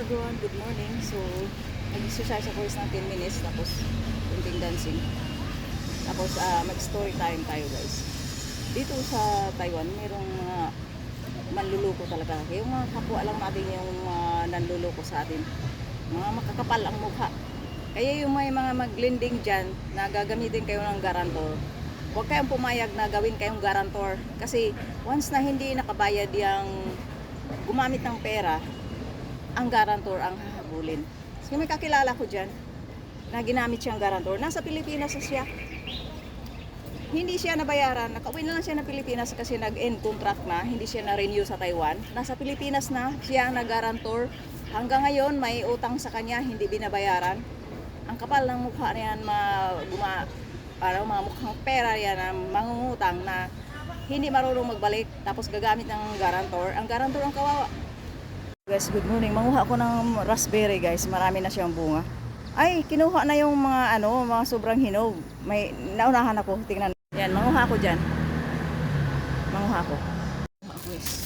everyone, good morning. So, nag-exercise ako ng 10 minutes, tapos kunting dancing. Tapos mag-story time tayo guys. Dito sa Taiwan, mayroong mga manluloko talaga. Yung mga kapwa lang natin yung nanluloko sa atin. Mga makakapal ang mukha. Kaya yung may mga maglending dyan na gagamitin kayo ng garantor, huwag kayong pumayag na gawin kayong garantor. Kasi once na hindi nakabayad yung gumamit ng pera, ang garantor ang hahabulin. So may kakilala ko dyan na ginamit siyang garantor. Nasa Pilipinas siya. Hindi siya nabayaran. Nakauwi na lang siya ng Pilipinas kasi nag-end contract na. Hindi siya na-renew sa Taiwan. Nasa Pilipinas na siya ang nag-garantor. Hanggang ngayon may utang sa kanya, hindi binabayaran. Ang kapal ng mukha niyan, mga mukhang pera yan, mangungutang na hindi marunong magbalik, tapos gagamit ng garantor. Ang garantor ang kawawa. Guys, good morning. Manguha ako ng raspberry guys. Marami na siyang bunga. Ay, kinuha na yung mga mga sobrang hinog. May naunahan ako. Tingnan. Yan, manguha ako diyan. Manguha ako. Guys.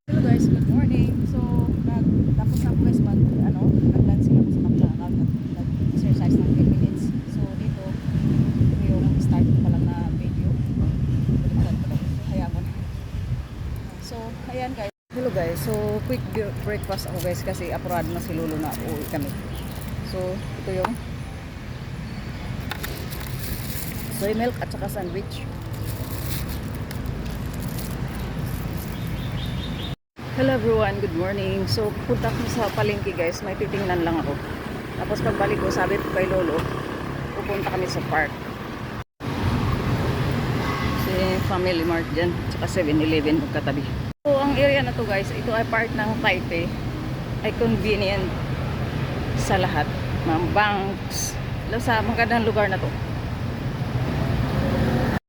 Hello guys, good morning. So, tapos na ako guys nag-dancing ako sa kapila account at nag-exercise ng 10 minutes. So, dito yung start pa lang na video. Kaya mo na. So, ayan guys. Hello guys. So, quick breakfast ako guys kasi apurado na si Lolo na uuwi kami. So, ito yung soy milk at saka sandwich. Hello everyone, good morning. So punta ko sa palengke guys, may titingnan lang ako. Tapos pagbalik ko, sabi ko kay Lolo, pupunta kami sa park. Si Family Mart dyan, tsaka 7-Eleven magkatabi. So ang area na to guys, ito ay part ng Taipei. Ay convenient sa lahat. Mga banks, sa magandang lugar na to.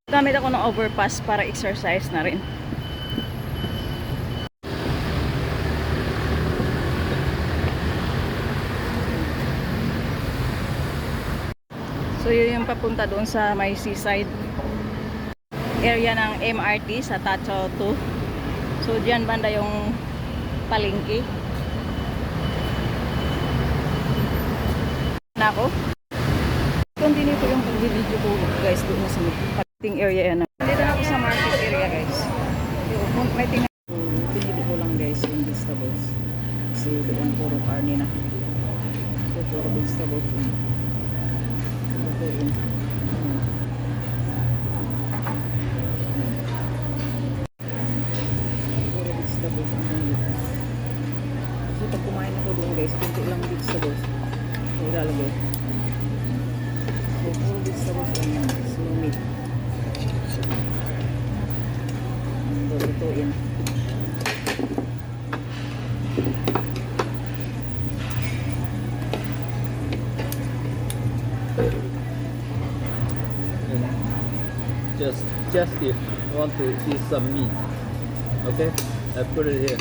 Gamit ako ng overpass para exercise na rin. So yun yung papunta doon sa may seaside area ng MRT sa Tachao 2. So diyan banda yung palengke. Na ako. Continue ko yung pag-video ko guys doon sa marketing area yan. Dito na ako sa market area guys. May tingnan. Pinili ko lang guys yung vegetables. Kasi doon puro karne na. So puro vegetables yun. Puro vegetables ang dito. So pag kumain ako doon guys, kunti lang vegetables so ilalagay. So puro vegetables lang yan. Slow meat. Ito yun. Just if you want to eat some meat, okay, I put it here.